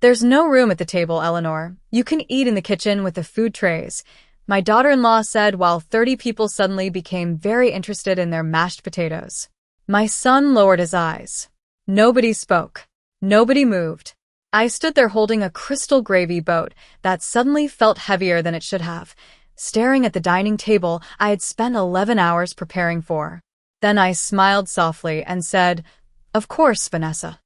"There's no room at the table, Eleanor. You can eat in the kitchen with the food trays," my daughter-in-law said while 30 people suddenly became very interested in their mashed potatoes. My son lowered his eyes. Nobody spoke. Nobody moved. I stood there holding a crystal gravy boat that suddenly felt heavier than it should have, staring at the dining table I had spent 11 hours preparing for. Then I smiled softly and said, "Of course, Vanessa.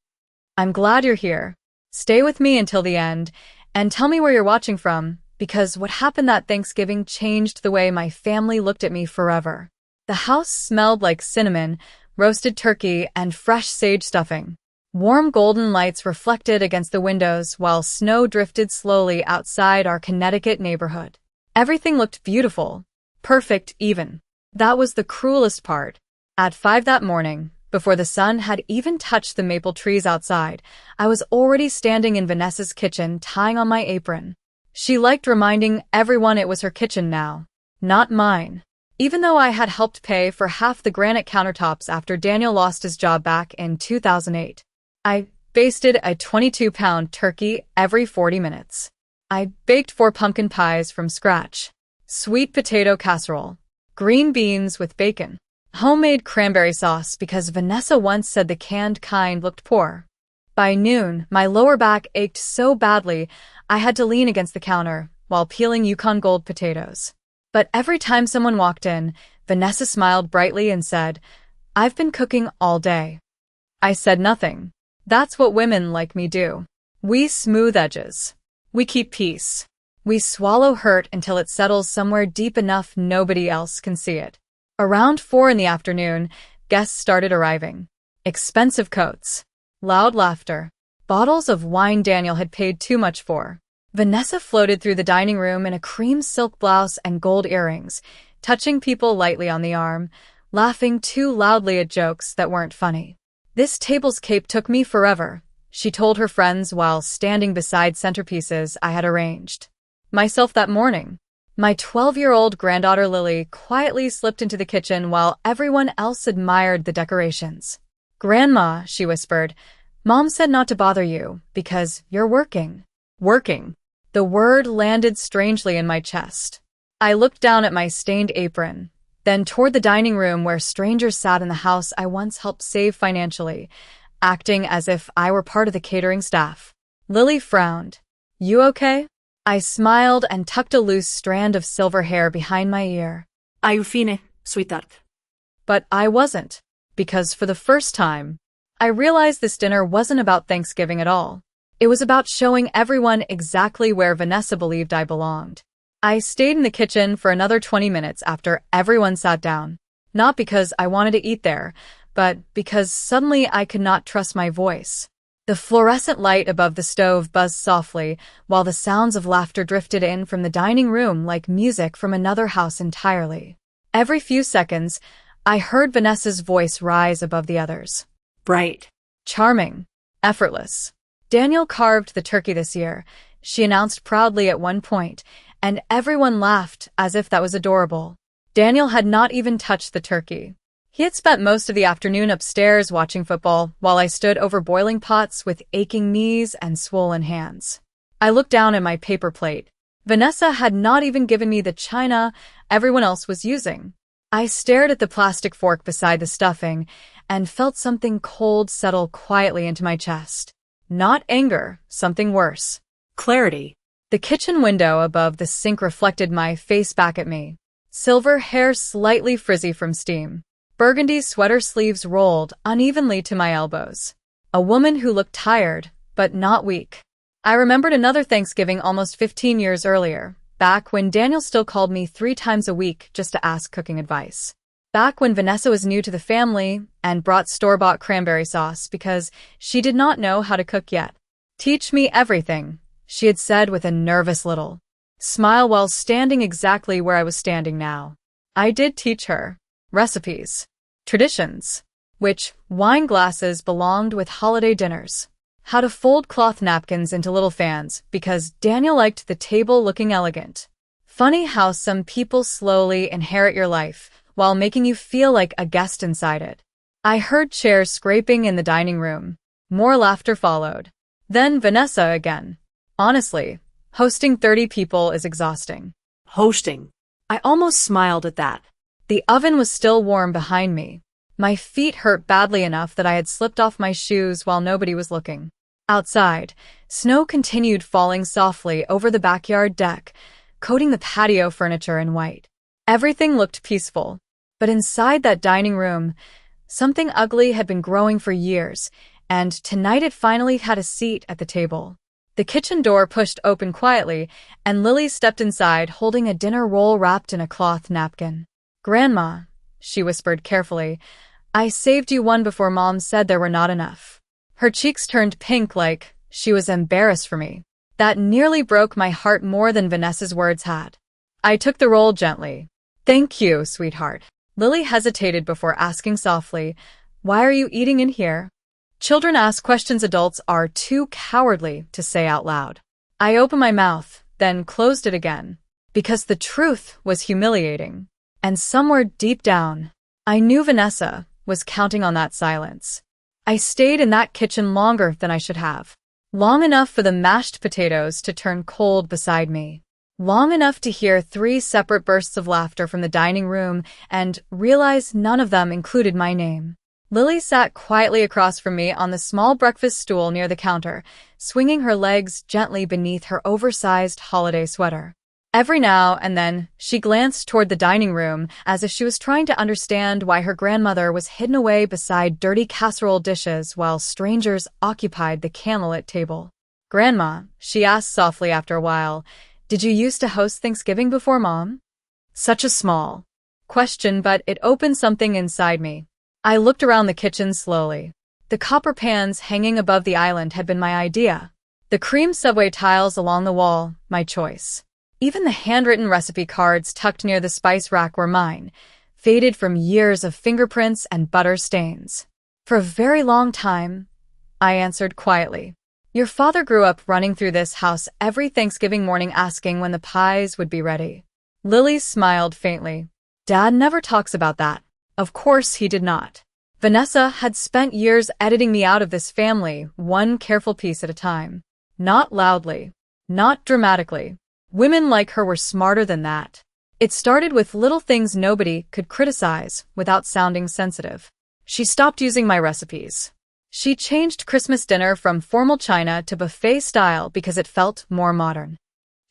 I'm glad you're here. Stay with me until the end, and tell me where you're watching from, because what happened that Thanksgiving changed the way my family looked at me forever." The house smelled like cinnamon, roasted turkey, and fresh sage stuffing. Warm golden lights reflected against the windows while snow drifted slowly outside our Connecticut neighborhood. Everything looked beautiful, perfect even. That was the cruelest part. At 5 that morning, before the sun had even touched the maple trees outside, I was already standing in Vanessa's kitchen tying on my apron. She liked reminding everyone it was her kitchen now, not mine. Even though I had helped pay for half the granite countertops after Daniel lost his job back in 2008. I basted a 22-pound turkey every 40 minutes. I baked 4 pumpkin pies from scratch, sweet potato casserole, green beans with bacon, homemade cranberry sauce because Vanessa once said the canned kind looked poor. By noon, my lower back ached so badly I had to lean against the counter while peeling Yukon Gold potatoes. But every time someone walked in, Vanessa smiled brightly and said, "I've been cooking all day." I said nothing. That's what women like me do. We smooth edges. We keep peace. We swallow hurt until it settles somewhere deep enough nobody else can see it. Around 4 in the afternoon, guests started arriving. Expensive coats, loud laughter, bottles of wine Daniel had paid too much for. Vanessa floated through the dining room in a cream silk blouse and gold earrings, touching people lightly on the arm, laughing too loudly at jokes that weren't funny. "This table's cape took me forever," she told her friends while standing beside centerpieces I had arranged. Myself that morning. My 12-year-old granddaughter Lily quietly slipped into the kitchen while everyone else admired the decorations. "Grandma," she whispered, "Mom said not to bother you because you're working." Working. The word landed strangely in my chest. I looked down at my stained apron, then toward the dining room where strangers sat in the house I once helped save financially, acting as if I were part of the catering staff. Lily frowned. "You okay?" I smiled and tucked a loose strand of silver hair behind my ear. "Are you fine, sweetheart?" But I wasn't, because for the first time, I realized this dinner wasn't about Thanksgiving at all. It was about showing everyone exactly where Vanessa believed I belonged. I stayed in the kitchen for another 20 minutes after everyone sat down, not because I wanted to eat there, but because suddenly I could not trust my voice. The fluorescent light above the stove buzzed softly, while the sounds of laughter drifted in from the dining room like music from another house entirely. Every few seconds, I heard Vanessa's voice rise above the others. "Bright. Charming. Effortless. Daniel carved the turkey this year," she announced proudly at one point, and everyone laughed as if that was adorable. Daniel had not even touched the turkey. He had spent most of the afternoon upstairs watching football while I stood over boiling pots with aching knees and swollen hands. I looked down at my paper plate. Vanessa had not even given me the china everyone else was using. I stared at the plastic fork beside the stuffing and felt something cold settle quietly into my chest. Not anger, something worse. Clarity. The kitchen window above the sink reflected my face back at me. Silver hair slightly frizzy from steam. Burgundy sweater sleeves rolled unevenly to my elbows. A woman who looked tired, but not weak. I remembered another Thanksgiving almost 15 years earlier, back when Daniel still called me 3 times a week just to ask cooking advice. Back when Vanessa was new to the family and brought store-bought cranberry sauce because she did not know how to cook yet. "Teach me everything," she had said with a nervous little smile while standing exactly where I was standing now. I did teach her. Recipes. Traditions. Which wine glasses belonged with holiday dinners. How to fold cloth napkins into little fans because Daniel liked the table looking elegant. Funny how some people slowly inherit your life while making you feel like a guest inside it. I heard chairs scraping in the dining room. More laughter followed. Then Vanessa again. Honestly, hosting 30 people is exhausting. Hosting. I almost smiled at that. The oven was still warm behind me. My feet hurt badly enough that I had slipped off my shoes while nobody was looking. Outside, snow continued falling softly over the backyard deck, coating the patio furniture in white. Everything looked peaceful, but inside that dining room, something ugly had been growing for years, and tonight it finally had a seat at the table. The kitchen door pushed open quietly, and Lily stepped inside holding a dinner roll wrapped in a cloth napkin. "Grandma," she whispered carefully, "I saved you one before Mom said there were not enough." Her cheeks turned pink like she was embarrassed for me. That nearly broke my heart more than Vanessa's words had. I took the roll gently. "Thank you, sweetheart." Lily hesitated before asking softly, "Why are you eating in here?" Children ask questions adults are too cowardly to say out loud. I opened my mouth, then closed it again, because the truth was humiliating. And somewhere deep down, I knew Vanessa was counting on that silence. I stayed in that kitchen longer than I should have. Long enough for the mashed potatoes to turn cold beside me. Long enough to hear 3 separate bursts of laughter from the dining room and realize none of them included my name. Lily sat quietly across from me on the small breakfast stool near the counter, swinging her legs gently beneath her oversized holiday sweater. Every now and then, she glanced toward the dining room as if she was trying to understand why her grandmother was hidden away beside dirty casserole dishes while strangers occupied the candlelit table. "Grandma," she asked softly after a while, "did you used to host Thanksgiving before Mom?" Such a small question, but it opened something inside me. I looked around the kitchen slowly. The copper pans hanging above the island had been my idea. The cream subway tiles along the wall, my choice. Even the handwritten recipe cards tucked near the spice rack were mine, faded from years of fingerprints and butter stains. "For a very long time," I answered quietly. "Your father grew up running through this house every Thanksgiving morning asking when the pies would be ready." Lily smiled faintly. "Dad never talks about that." Of course he did not. Vanessa had spent years editing me out of this family, one careful piece at a time. Not loudly. Not dramatically. Women like her were smarter than that. It started with little things nobody could criticize without sounding sensitive. She stopped using my recipes. She changed Christmas dinner from formal china to buffet style because it felt more modern.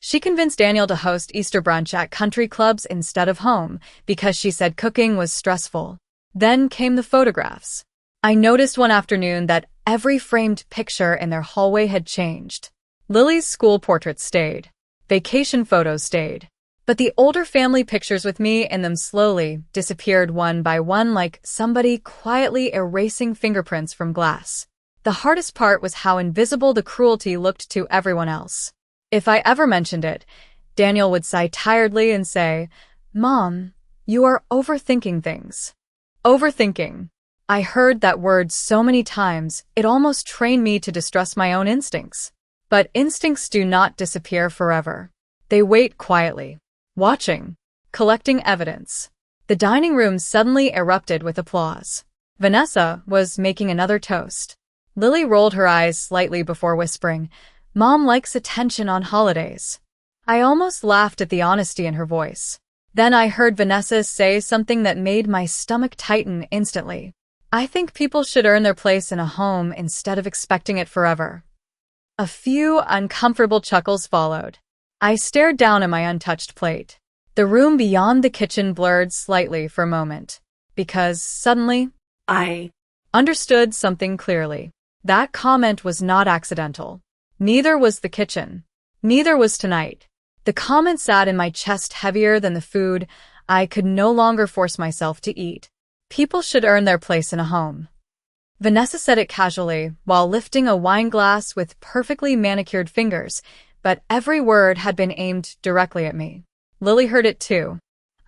She convinced Daniel to host Easter brunch at country clubs instead of home because she said cooking was stressful. Then came the photographs. I noticed one afternoon that every framed picture in their hallway had changed. Lily's school portraits stayed. Vacation photos stayed. But the older family pictures with me in them slowly disappeared one by one like somebody quietly erasing fingerprints from glass. The hardest part was how invisible the cruelty looked to everyone else. If I ever mentioned it, Daniel would sigh tiredly and say, "Mom, you are overthinking things." Overthinking. I heard that word so many times, it almost trained me to distrust my own instincts. But instincts do not disappear forever. They wait quietly, watching, collecting evidence. The dining room suddenly erupted with applause. Vanessa was making another toast. Lily rolled her eyes slightly before whispering, "Mom likes attention on holidays." I almost laughed at the honesty in her voice. Then I heard Vanessa say something that made my stomach tighten instantly. "I think people should earn their place in a home instead of expecting it forever." A few uncomfortable chuckles followed. I stared down at my untouched plate. The room beyond the kitchen blurred slightly for a moment, because suddenly, I understood something clearly. That comment was not accidental. Neither was the kitchen. Neither was tonight. The comment sat in my chest heavier than the food I could no longer force myself to eat. People should earn their place in a home. Vanessa said it casually, while lifting a wine glass with perfectly manicured fingers, but every word had been aimed directly at me. Lily heard it too.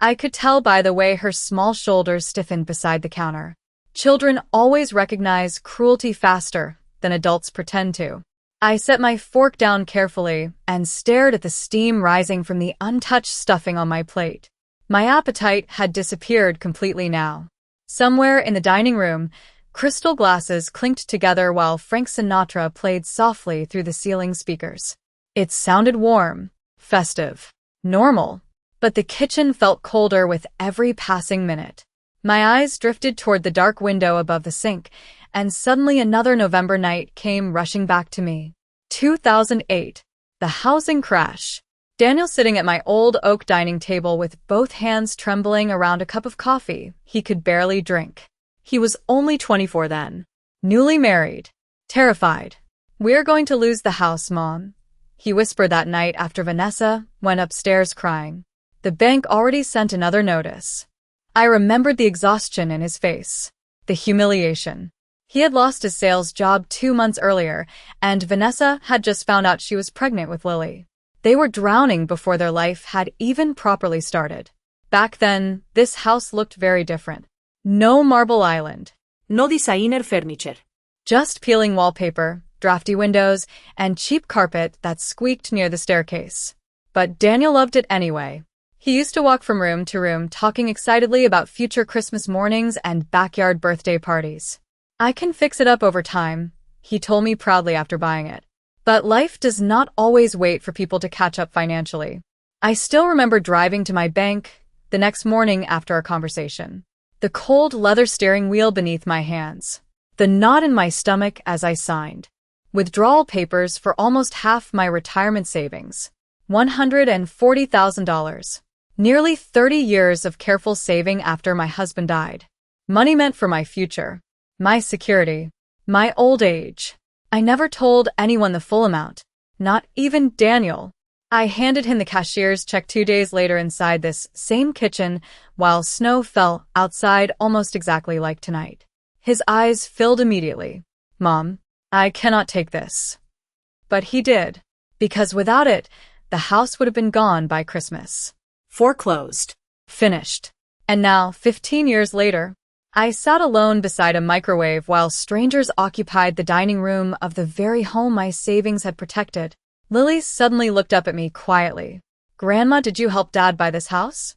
I could tell by the way her small shoulders stiffened beside the counter. Children always recognize cruelty faster than adults pretend to. I set my fork down carefully and stared at the steam rising from the untouched stuffing on my plate. My appetite had disappeared completely now. Somewhere in the dining room, Crystal glasses clinked together while Frank Sinatra played softly through the ceiling speakers. It sounded warm, festive, normal, but the kitchen felt colder with every passing minute. My eyes drifted toward the dark window above the sink, and suddenly another November night came rushing back to me. 2008. The housing crash. Daniel sitting at my old oak dining table with both hands trembling around a cup of coffee he could barely drink. He was only 24 then. Newly married. Terrified. "We're going to lose the house, Mom," he whispered that night after Vanessa went upstairs crying. The bank already sent another notice. I remembered the exhaustion in his face. The humiliation. He had lost his sales job 2 months earlier, and Vanessa had just found out she was pregnant with Lily. They were drowning before their life had even properly started. Back then, this house looked very different. No marble island. No designer furniture. Just peeling wallpaper, drafty windows, and cheap carpet that squeaked near the staircase. But Daniel loved it anyway. He used to walk from room to room talking excitedly about future Christmas mornings and backyard birthday parties. "I can fix it up over time," he told me proudly after buying it. But life does not always wait for people to catch up financially. I still remember driving to my bank the next morning after our conversation. The cold leather steering wheel beneath my hands. The knot in my stomach as I signed. Withdrawal papers for almost half my retirement savings. $140,000. Nearly 30 years of careful saving after my husband died. Money meant for my future. My security. My old age. I never told anyone the full amount. Not even Daniel. I handed him the cashier's check 2 days later inside this same kitchen while snow fell outside almost exactly like tonight. His eyes filled immediately. "Mom, I cannot take this." But he did. Because without it, the house would have been gone by Christmas. Foreclosed. Finished. And now, 15 years later, I sat alone beside a microwave while strangers occupied the dining room of the very home my savings had protected. Lily suddenly looked up at me quietly. "Grandma, did you help Dad buy this house?"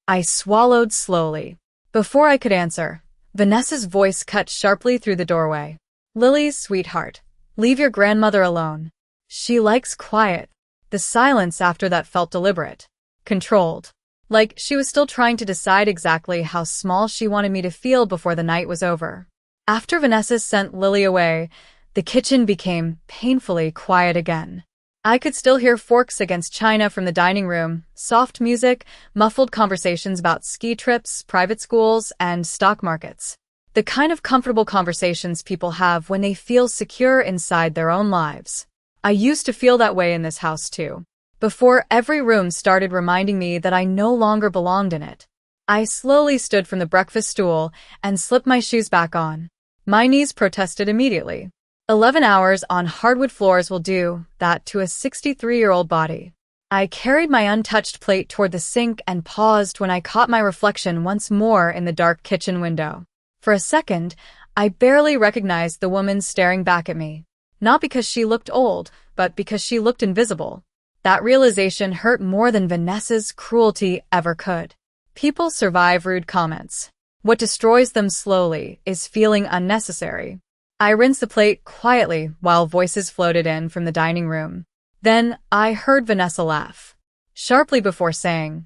I swallowed slowly. Before I could answer, Vanessa's voice cut sharply through the doorway. "Lily, sweetheart, leave your grandmother alone. She likes quiet." The silence after that felt deliberate. Controlled. Like she was still trying to decide exactly how small she wanted me to feel before the night was over. After Vanessa sent Lily away, the kitchen became painfully quiet again. I could still hear forks against china from the dining room, soft music, muffled conversations about ski trips, private schools, and stock markets. The kind of comfortable conversations people have when they feel secure inside their own lives. I used to feel that way in this house too. Before every room started reminding me that I no longer belonged in it. I slowly stood from the breakfast stool and slipped my shoes back on. My knees protested immediately. 11 hours on hardwood floors will do that to a 63-year-old body. I carried my untouched plate toward the sink and paused when I caught my reflection once more in the dark kitchen window. For a second, I barely recognized the woman staring back at me. Not because she looked old, but because she looked invisible. That realization hurt more than Vanessa's cruelty ever could. People survive rude comments. What destroys them slowly is feeling unnecessary. I rinsed the plate quietly while voices floated in from the dining room. Then I heard Vanessa laugh. Sharply before saying,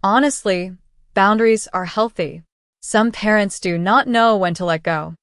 "Honestly, boundaries are healthy. Some parents do not know when to let go."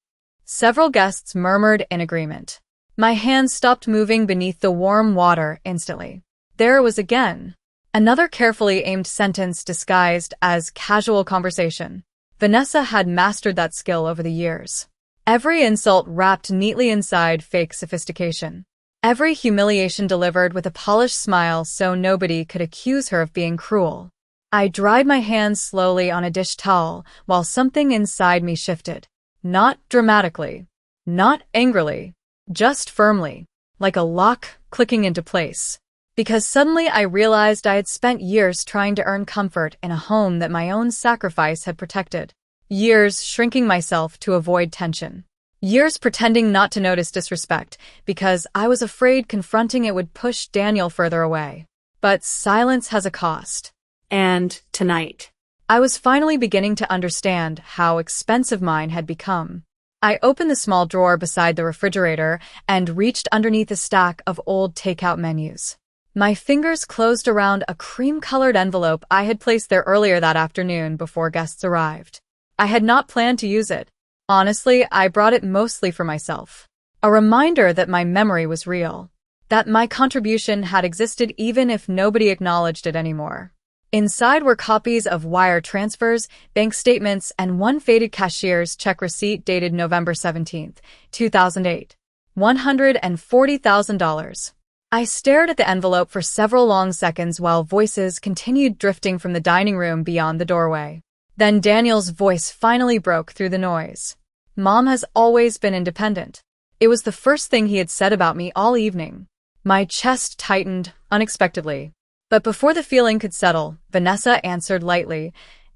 Several guests murmured in agreement. My hands stopped moving beneath the warm water instantly. There it was again. Another carefully aimed sentence disguised as casual conversation. Vanessa had mastered that skill over the years. Every insult wrapped neatly inside fake sophistication. Every humiliation delivered with a polished smile so nobody could accuse her of being cruel. I dried my hands slowly on a dish towel while something inside me shifted. Not dramatically. Not angrily. Just firmly. Like a lock clicking into place. Because suddenly I realized I had spent years trying to earn comfort in a home that my own sacrifice had protected. Years shrinking myself to avoid tension. Years pretending not to notice disrespect because I was afraid confronting it would push Daniel further away. But silence has a cost. And tonight. I was finally beginning to understand how expensive mine had become. I opened the small drawer beside the refrigerator and reached underneath a stack of old takeout menus. My fingers closed around a cream-colored envelope I had placed there earlier that afternoon before guests arrived. I had not planned to use it. Honestly, I brought it mostly for myself. A reminder that my memory was real. That my contribution had existed even if nobody acknowledged it anymore. Inside were copies of wire transfers, bank statements, and one faded cashier's check receipt dated November 17, 2008. $140,000. I stared at the envelope for several long seconds while voices continued drifting from the dining room beyond the doorway. Then Daniel's voice finally broke through the noise. Mom has always been independent. It was the first thing he had said about me all evening. My chest tightened unexpectedly. But before the feeling could settle, Vanessa answered lightly,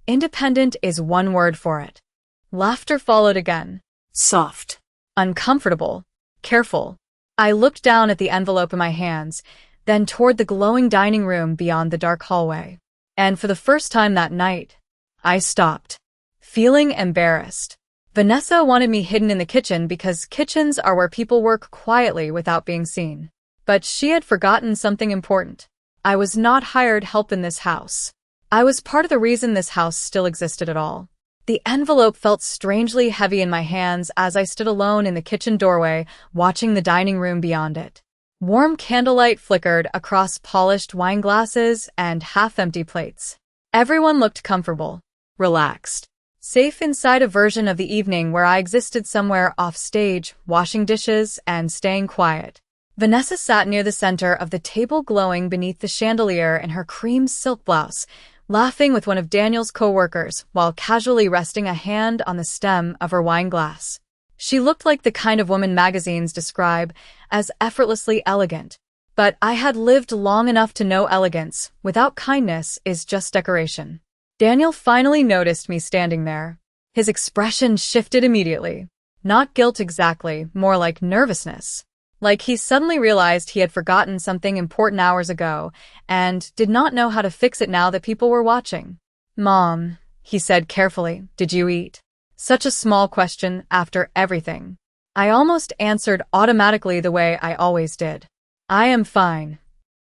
"Independent is one word for it." Laughter followed again. Soft. Uncomfortable. Careful. I looked down at the envelope in my hands, then toward the glowing dining room beyond the dark hallway. And for the first time that night, I stopped, feeling embarrassed. Vanessa wanted me hidden in the kitchen because kitchens are where people work quietly without being seen. But she had forgotten something important. I was not hired help in this house. I was part of the reason this house still existed at all. The envelope felt strangely heavy in my hands as I stood alone in the kitchen doorway, watching the dining room beyond it. Warm candlelight flickered across polished wine glasses and half-empty plates. Everyone looked comfortable, relaxed, safe inside a version of the evening where I existed somewhere off-stage, washing dishes and staying quiet. Vanessa sat near the center of the table, glowing beneath the chandelier in her cream silk blouse, laughing with one of Daniel's co-workers while casually resting a hand on the stem of her wine glass. She looked like the kind of woman magazines describe as effortlessly elegant. But I had lived long enough to know elegance without kindness is just decoration. Daniel finally noticed me standing there. His expression shifted immediately. Not guilt exactly, more like nervousness. Like he suddenly realized he had forgotten something important hours ago and did not know how to fix it now that people were watching. "Mom," he said carefully, "did you eat?" Such a small question after everything. I almost answered automatically the way I always did. "I am fine."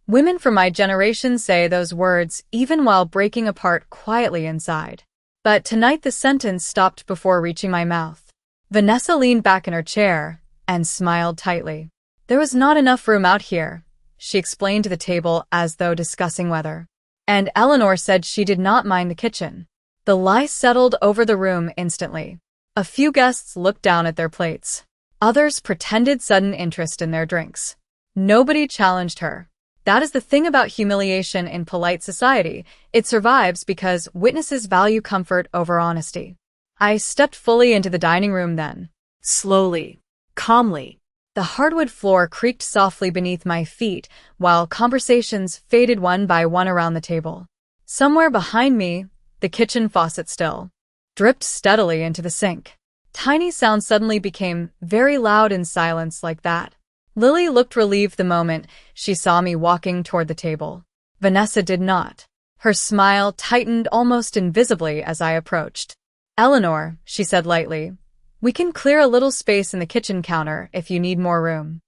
Women from my generation say those words even while breaking apart quietly inside. But tonight the sentence stopped before reaching my mouth. Vanessa leaned back in her chair and smiled tightly. "There was not enough room out here," she explained to the table as though discussing weather. And Eleanor said she did not mind the kitchen. The lie settled over the room instantly. A few guests looked down at their plates. Others pretended sudden interest in their drinks. Nobody challenged her. That is the thing about humiliation in polite society. It survives because witnesses value comfort over honesty. I stepped fully into the dining room then. Slowly. Calmly. The hardwood floor creaked softly beneath my feet, while conversations faded one by one around the table. Somewhere behind me, the kitchen faucet still dripped steadily into the sink. Tiny sounds suddenly became very loud in silence like that. Lily looked relieved the moment she saw me walking toward the table. Vanessa did not. Her smile tightened almost invisibly as I approached. "Eleanor," she said lightly, "we can clear a little space in the kitchen counter if you need more room."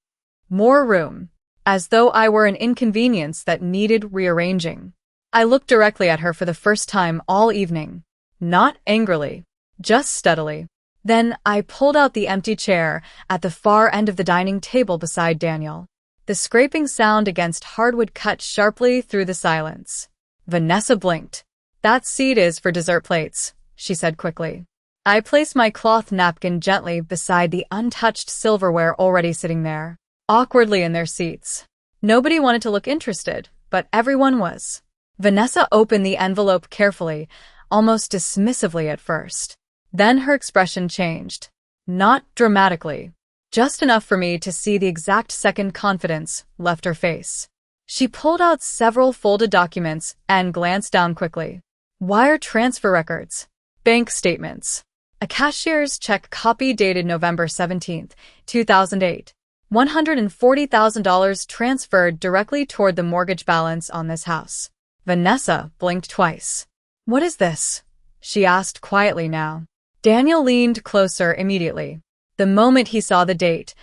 More room. As though I were an inconvenience that needed rearranging. I looked directly at her for the first time all evening. Not angrily. Just steadily. Then I pulled out the empty chair at the far end of the dining table beside Daniel. The scraping sound against hardwood cut sharply through the silence. Vanessa blinked. "That seat is for dessert plates," she said quickly. I placed my cloth napkin gently beside the untouched silverware already sitting there, awkwardly in their seats. Nobody wanted to look interested, but everyone was. Vanessa opened the envelope carefully, almost dismissively at first. Then her expression changed. Not dramatically. Just enough for me to see the exact second confidence left her face. She pulled out several folded documents and glanced down quickly. Wire transfer records. Bank statements. A cashier's check copy dated November 17, 2008. $140,000 transferred directly toward the mortgage balance on this house. Vanessa blinked twice. "What is this?" she asked quietly now. Daniel leaned closer immediately. The moment he saw the date,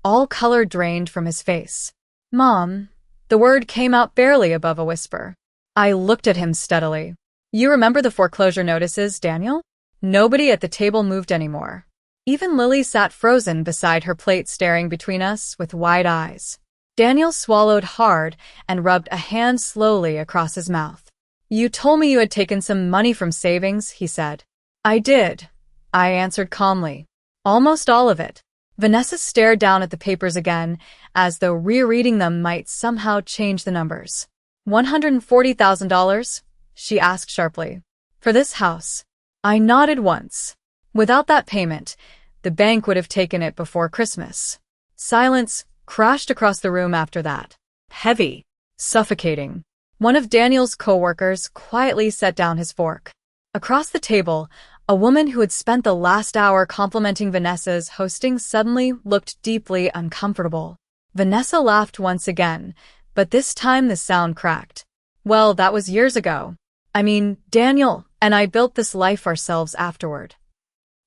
all color drained from his face. "Mom," the word came out barely above a whisper. I looked at him steadily. "You remember the foreclosure notices, Daniel?" Nobody at the table moved anymore. Even Lily sat frozen beside her plate, staring between us with wide eyes. Daniel swallowed hard and rubbed a hand slowly across his mouth. "You told me you had taken some money from savings," he said. "I did," I answered calmly. "Almost all of it." Vanessa stared down at the papers again, as though rereading them might somehow change the numbers. $140,000? She asked sharply. "For this house?" I nodded once. Without that payment, the bank would have taken it before Christmas. Silence crashed across the room after that. Heavy, suffocating. One of Daniel's co-workers quietly set down his fork. Across the table, a woman who had spent the last hour complimenting Vanessa's hosting suddenly looked deeply uncomfortable. Vanessa laughed once again, but this time the sound cracked. "Well, that was years ago. I mean, Daniel and I built this life ourselves afterward."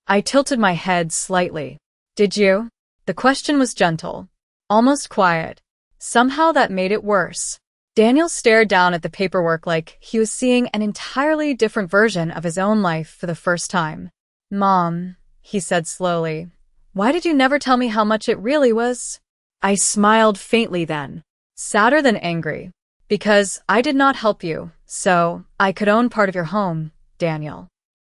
I tilted my head slightly. "Did you?" The question was gentle, almost quiet. Somehow that made it worse. Daniel stared down at the paperwork like he was seeing an entirely different version of his own life for the first time. "Mom," he said slowly, "why did you never tell me how much it really was?" I smiled faintly then, sadder than angry. "Because I did not help you, so I could own part of your home, Daniel."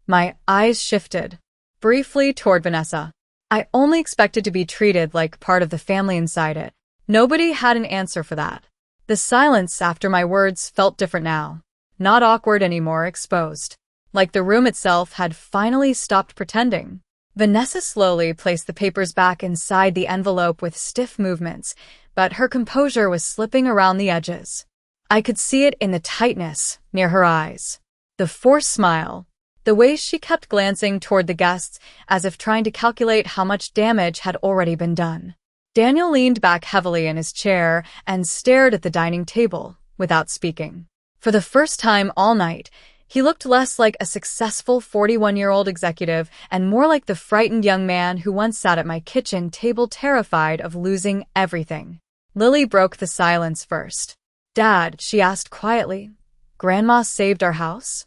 My eyes shifted, briefly toward Vanessa. I only expected to be treated like part of the family inside it. Nobody had an answer for that. The silence after my words felt different now. Not awkward anymore, exposed. Like the room itself had finally stopped pretending. Vanessa slowly placed the papers back inside the envelope with stiff movements, but her composure was slipping around the edges. I could see it in the tightness near her eyes. The forced smile. The way she kept glancing toward the guests as if trying to calculate how much damage had already been done. Daniel leaned back heavily in his chair and stared at the dining table, without speaking. For the first time all night, he looked less like a successful 41-year-old executive and more like the frightened young man who once sat at my kitchen table terrified of losing everything. Lily broke the silence first. "Dad," she asked quietly, "Grandma saved our house?"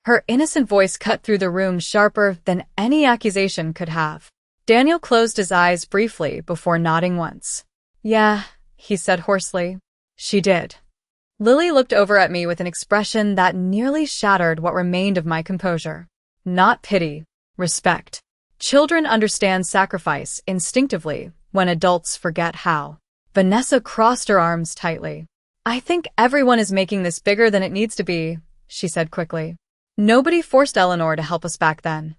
Her innocent voice cut through the room sharper than any accusation could have. Daniel closed his eyes briefly before nodding once. "Yeah," he said hoarsely. "She did." Lily looked over at me with an expression that nearly shattered what remained of my composure. Not pity, respect. Children understand sacrifice instinctively when adults forget how. Vanessa crossed her arms tightly. "I think everyone is making this bigger than it needs to be," she said quickly. "Nobody forced Eleanor to help us back then."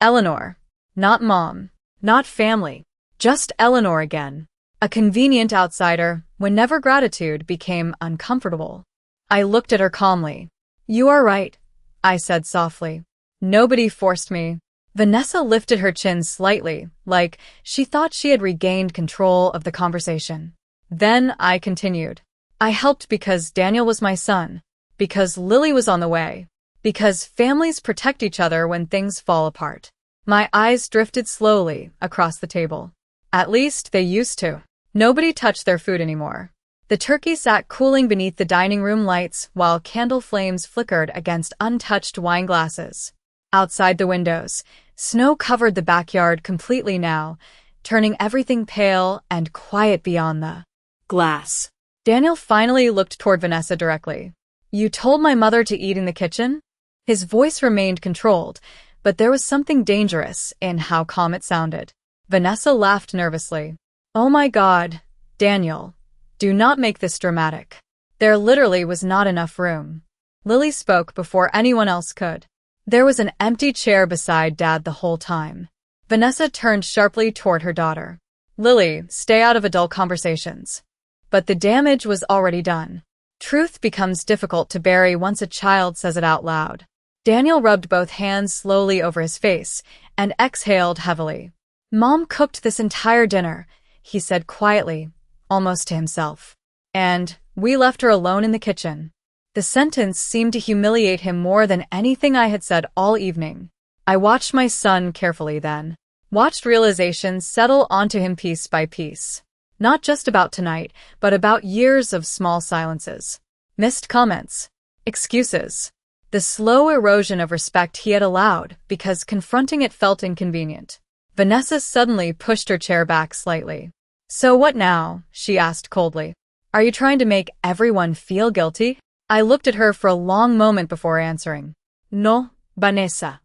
Eleanor. Not Mom. Not family. Just Eleanor again. A convenient outsider whenever gratitude became uncomfortable. I looked at her calmly. "You are right," I said softly. "Nobody forced me." Vanessa lifted her chin slightly, like she thought she had regained control of the conversation. Then I continued. "I helped because Daniel was my son, because Lily was on the way, because families protect each other when things fall apart." My eyes drifted slowly across the table. At least they used to. Nobody touched their food anymore. The turkey sat cooling beneath the dining room lights while candle flames flickered against untouched wine glasses. Outside the windows, snow covered the backyard completely now, turning everything pale and quiet beyond the glass. Daniel finally looked toward Vanessa directly. "You told my mother to eat in the kitchen?" His voice remained controlled, but there was something dangerous in how calm it sounded. Vanessa laughed nervously. "Oh my God, Daniel, do not make this dramatic. There literally was not enough room." Lily spoke before anyone else could. There was an empty chair beside Dad the whole time. Vanessa turned sharply toward her daughter. "Lily, stay out of adult conversations." But the damage was already done. Truth becomes difficult to bury once a child says it out loud. Daniel rubbed both hands slowly over his face and exhaled heavily. "Mom cooked this entire dinner," he said quietly, almost to himself. "And we left her alone in the kitchen." The sentence seemed to humiliate him more than anything I had said all evening. I watched my son carefully then. Watched realizations settle onto him piece by piece. Not just about tonight, but about years of small silences. Missed comments. Excuses. The slow erosion of respect he had allowed because confronting it felt inconvenient. Vanessa suddenly pushed her chair back slightly. "So what now?" she asked coldly. "Are you trying to make everyone feel guilty?" I looked at her for a long moment before answering. "No, Vanessa."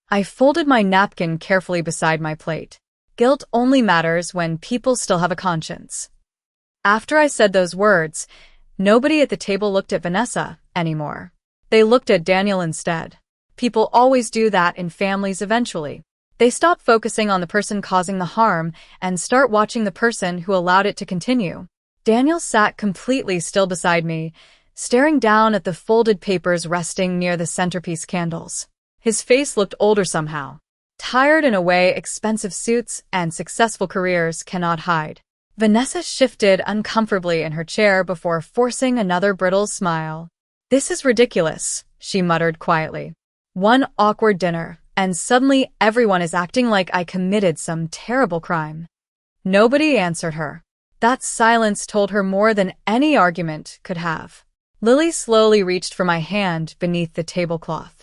I folded my napkin carefully beside my plate. Guilt only matters when people still have a conscience. After I said those words, nobody at the table looked at Vanessa anymore. They looked at Daniel instead. People always do that in families eventually. They stop focusing on the person causing the harm and start watching the person who allowed it to continue. Daniel sat completely still beside me, staring down at the folded papers resting near the centerpiece candles. His face looked older somehow. Tired in a way expensive suits and successful careers cannot hide. Vanessa shifted uncomfortably in her chair before forcing another brittle smile. "This is ridiculous," she muttered quietly. "One awkward dinner, and suddenly everyone is acting like I committed some terrible crime." Nobody answered her. That silence told her more than any argument could have. Lily slowly reached for my hand beneath the tablecloth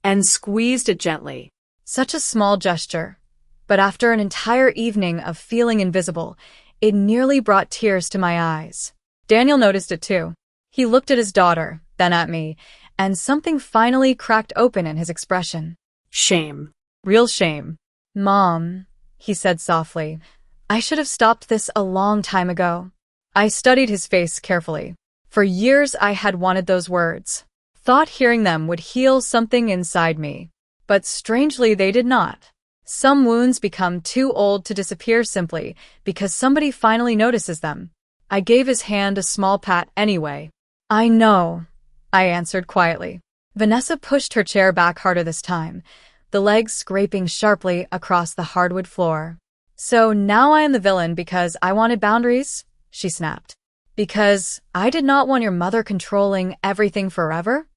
and squeezed it gently. Such a small gesture, but after an entire evening of feeling invisible, it nearly brought tears to my eyes. Daniel noticed it too. He looked at his daughter, then at me, and something finally cracked open in his expression. Shame. Real shame. "Mom," he said softly, "I should have stopped this a long time ago." I studied his face carefully. For years I had wanted those words. Thought hearing them would heal something inside me. But strangely they did not. Some wounds become too old to disappear simply because somebody finally notices them. I gave his hand a small pat anyway. "I know," I answered quietly. Vanessa pushed her chair back harder this time, the legs scraping sharply across the hardwood floor. "So now I am the villain because I wanted boundaries?" she snapped. "Because I did not want your mother controlling everything forever?"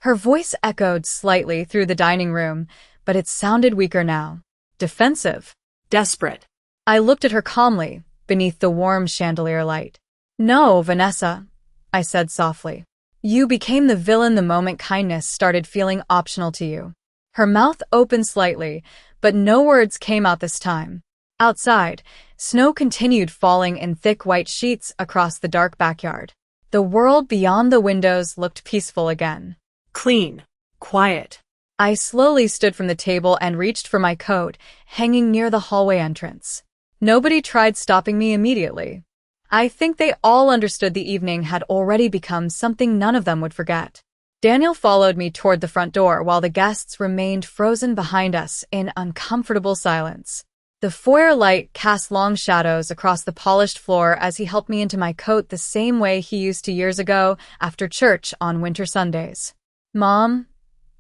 Her voice echoed slightly through the dining room, but it sounded weaker now. Defensive. Desperate. I looked at her calmly, beneath the warm chandelier light. "No, Vanessa," I said softly. "You became the villain the moment kindness started feeling optional to you." Her mouth opened slightly, but no words came out this time. Outside, snow continued falling in thick white sheets across the dark backyard. The world beyond the windows looked peaceful again. Clean. Quiet. I slowly stood from the table and reached for my coat, hanging near the hallway entrance. Nobody tried stopping me immediately. I think they all understood the evening had already become something none of them would forget. Daniel followed me toward the front door while the guests remained frozen behind us in uncomfortable silence. The foyer light cast long shadows across the polished floor as he helped me into my coat the same way he used to years ago after church on winter Sundays. "Mom,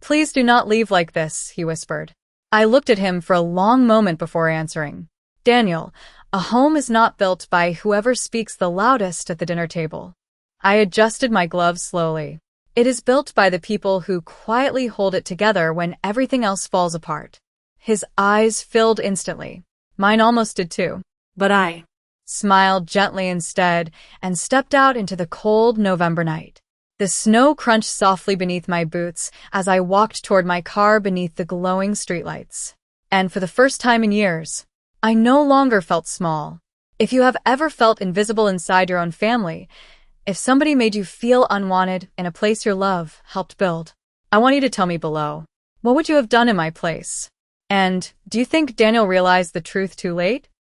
please do not leave like this," he whispered. I looked at him for a long moment before answering. "Daniel, a home is not built by whoever speaks the loudest at the dinner table." I adjusted my gloves slowly. "It is built by the people who quietly hold it together when everything else falls apart." His eyes filled instantly. Mine almost did too. But I smiled gently instead and stepped out into the cold November night. The snow crunched softly beneath my boots as I walked toward my car beneath the glowing streetlights. And for the first time in years, I no longer felt small. If you have ever felt invisible inside your own family, if somebody made you feel unwanted in a place your love helped build, I want you to tell me below. What would you have done in my place? And do you think Daniel realized the truth too late?